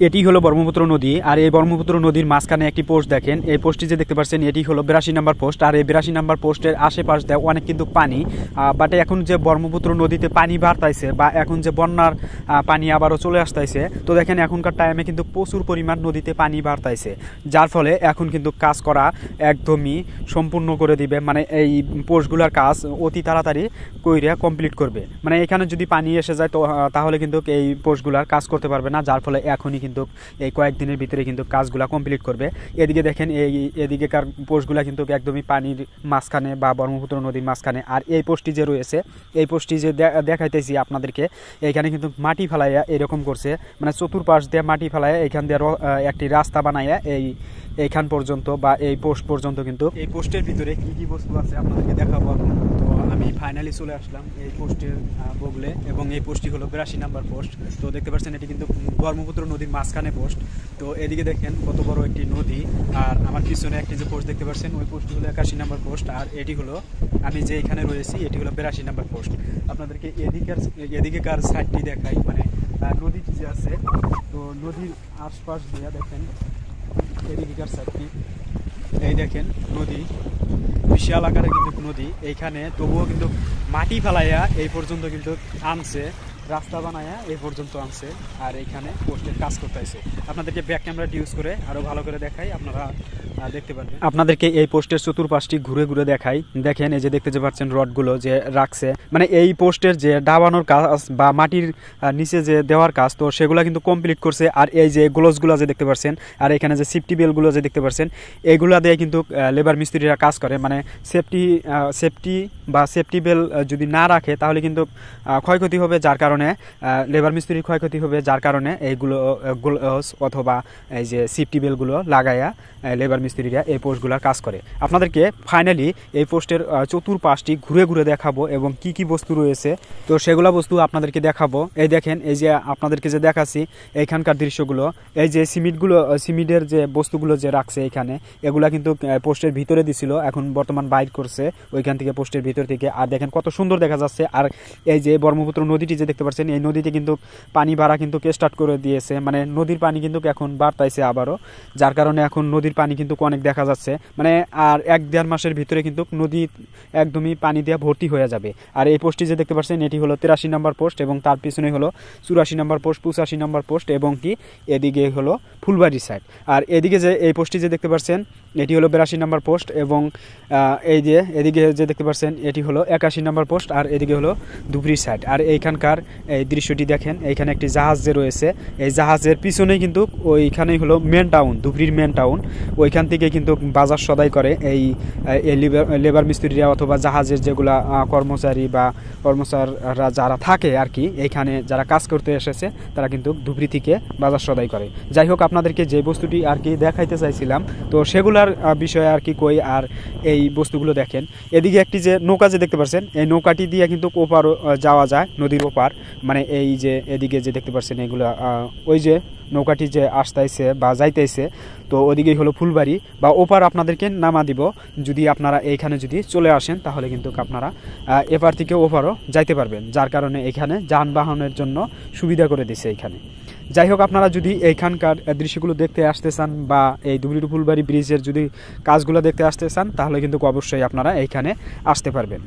এটি হলো ব্রহ্মপুত্র নদী। আর এই ব্রহ্মপুত্র নদীর মাঝখানে একটি পোস্ট দেখেন, এই পোস্টটি যে দেখতে পাচ্ছেন এটি হলো 82 নম্বর পোস্ট। আর এই 82 নম্বর পোস্টের আশেপাশ দিয়ে অনেক কিন্তু পানি, বাট এখন যে ব্রহ্মপুত্র নদীতে পানি বাড়তাইছে বা এখন যে বন্যার পানি আবারও চলে আসতেছে, তো দেখেন এখনকার টাইমে কিন্তু প্রচুর পরিমাণ নদীতে পানি বাড়তাইছে, যার ফলে এখন কিন্তু কাজ করা একদমই সম্পূর্ণ করে দিবে। মানে এই পোস্টগুলোর কাজ অতি তাড়াতাড়ি কইরা কমপ্লিট করবে। মানে এখানে যদি পানি এসে যায় তো তাহলে কিন্তু এই পোস্টগুলোর কাজ করতে পারবে না, যার ফলে এখনই কিন্তু এই কয়েকদিনের ভিতরে কিন্তু কাজগুলা কমপ্লিট করবে। এদিকে দেখেন এদিকেকার পোস্টগুলা কিন্তু একদমই পানির মাঝখানে বা ব্রহ্মপুত্র নদীর মাঝখানে। আর এই পোস্টটি যে রয়েছে, এই পোস্টটি যে দেখাইতেছি আপনাদেরকে, এইখানে কিন্তু মাটি ফেলাইয়া এরকম করছে, মানে চতুর্পাশ দিয়ে মাটি ফেলাইয়া এইখান দিয়ে একটি রাস্তা বানাইয়া এইখান পর্যন্ত বা এই পোস্ট পর্যন্ত কিন্তু এই পোস্টের ভিতরে কি কি বস্তু আছে আপনাদেরকে দেখাবো এখন। তো আমি ফাইনালি চলে আসলাম এই পোস্টের বগলে, এবং এই পোস্টটি হলো 82 নাম্বার পোস্ট। তো দেখতে পাচ্ছেন এটি কিন্তু ব্রহ্মপুত্র নদীর মাঝখানে পোস্ট। তো এদিকে দেখেন কত বড় একটি নদী, আর আমার পিছনে একটি যে পোস্ট দেখতে পাচ্ছেন ওই পোস্টটি হলো 81 নাম্বার পোস্ট। আর এটি হলো আমি যে এখানে রয়েছি, এটি হলো 82 নাম্বার পোস্ট। আপনাদেরকে এদিকেকার সাইডটি দেখাই, মানে নদী যে আছে, তো নদীর আশপাশ দিয়ে দেখেন এদিকেকার সাইডটি, এই দেখেন নদী, বিশাল আকারে কিন্তু নদী। এইখানে তবুও কিন্তু মাটি ফেলাইয়া এই পর্যন্ত কিন্তু আনছে, রাস্তা বানায়া এই পর্যন্ত আনছে। আর এইখানে পোস্টের কাজ করতেছে। আপনাদেরকে ব্যাক ক্যামেরা ইউজ করে আরো ভালো করে দেখাই, আপনারা দেখতে পারবেন। আপনাদেরকে এই পোস্টের চতুর্পাশটি ঘুরে ঘুরে দেখাই। দেখেন এই যে দেখতে যে পাচ্ছেন রডগুলো যে রাখছে, মানে এই পোস্টের যে ডাবানোর কাজ বা মাটির নিচে যে দেওয়ার কাজ, তো সেগুলো কিন্তু কমপ্লিট করছে। আর এই যে গ্লোভসগুলো যে দেখতে পাচ্ছেন, আর এখানে যে সেফটি বেলগুলো যে দেখতে পাচ্ছেন, এইগুলা দিয়ে কিন্তু লেবার মিস্ত্রিরা কাজ করে। মানে সেফটি বেল যদি না রাখে তাহলে কিন্তু ক্ষয়ক্ষতি হবে, যার কারণে লেবার মিস্ত্রির ক্ষয়ক্ষতি হবে, যার কারণে এইগুলো গ্লোভস অথবা এই যে সেফটি বেলগুলো লাগাইয়া লেবার মিস্ত্রিরা এই পোস্টগুলোর কাজ করে। আপনাদেরকে ফাইনালি এই পোস্টের চতুর্পাশটি ঘুরে ঘুরে দেখাবো এবং কি কি বস্তু রয়েছে, তো সেগুলো বস্তু আপনাদেরকে দেখাবো। এই দেখেন এই যে আপনাদেরকে যে দেখাচ্ছি এইখানকার দৃশ্যগুলো, এই যে সিমেন্টের যে বস্তুগুলো যে রাখছে এখানে, এগুলা কিন্তু পোস্টের ভিতরে দিছিল, এখন বর্তমান বাইর করছে ওইখান থেকে পোস্টের ভিতর থেকে। আর দেখেন কত সুন্দর দেখা যাচ্ছে। আর এই যে ব্রহ্মপুত্র নদীটি যে দেখতে পাচ্ছেন, এই নদীতে কিন্তু পানি বাড়া কিন্তু স্টার্ট করে দিয়েছে, মানে নদীর পানি কিন্তু এখন বাড়তাইছে আবারও, যার কারণে এখন নদীর পানি কিন্তু অনেক দেখা যাচ্ছে। মানে আর 1-1.5 মাসের ভিতরে কিন্তু নদী একদমই পানি দিয়ে ভর্তি হয়ে যাবে। আর এই পোস্টটি যে দেখতে পাচ্ছেন এটি হলো 83 নম্বর পোস্ট, এবং তার পিছনে হলো 84 নম্বর পোস্ট, 85 নম্বর পোস্ট, এবং কি এদিকে হলো ফুলবাড়ি সাইড। আর এদিকে যে এই পোস্টটি যে দেখতে পাচ্ছেন এটি হলো 82 নম্বর পোস্ট, এবং এই যে এদিকে যে দেখতে পাচ্ছেন এটি হলো 81 নম্বর পোস্ট, আর এদিকে হলো ধুবড়ি সাইড। আর এইখানকার এই দৃশ্যটি দেখেন, এইখানে একটি জাহাজ যে রয়েছে, এই জাহাজের পিছনেই কিন্তু ওইখানেই হলো মেন টাউন, ধুবড়ির মেন টাউন। ওইখান থেকে কিন্তু বাজার সদাই করে এই লেবার মিস্ত্রিরা অথবা জাহাজের যেগুলা কর্মচারী বা কর্মচারীরা যারা থাকে আর কি, এইখানে যারা কাজ করতে এসেছে তারা কিন্তু ধুবড়ি থেকে বাজার সদাই করে। যাই হোক, আপনাদেরকে যে বস্তুটি আর কি দেখাইতে চাইছিলাম, তো সেগুলার বিষয়ে আর কি কই। আর এই বস্তুগুলো দেখেন, এদিকে একটি যে নৌকা যে দেখতে পাচ্ছেন, এই নৌকাটি দিয়ে কিন্তু ওপার যাওয়া যায়, নদীর ওপার। মানে এই যে এদিকে যে দেখতে পাচ্ছেন এগুলা, ওই যে নৌকাটি যে আসতেছে বা যাইতেছে, তো ওদিকেই হলো ফুলবাড়ি বা ওপার আপনাদেরকে নামা দিব। যদি আপনারা এইখানে যদি চলে আসেন তাহলে কিন্তু আপনারা এপার থেকে ওপারও যাইতে পারবেন, যার কারণে এখানে যানবাহনের জন্য সুবিধা করে দিছে এইখানে। যাই হোক, আপনারা যদি এইখানকার দৃশ্যগুলো দেখতে আসতে চান বা এই ধুবড়ি টু ফুলবাড়ি ব্রিজের যদি কাজগুলো দেখতে আসতে চান, তাহলে কিন্তু অবশ্যই আপনারা এইখানে আসতে পারবেন।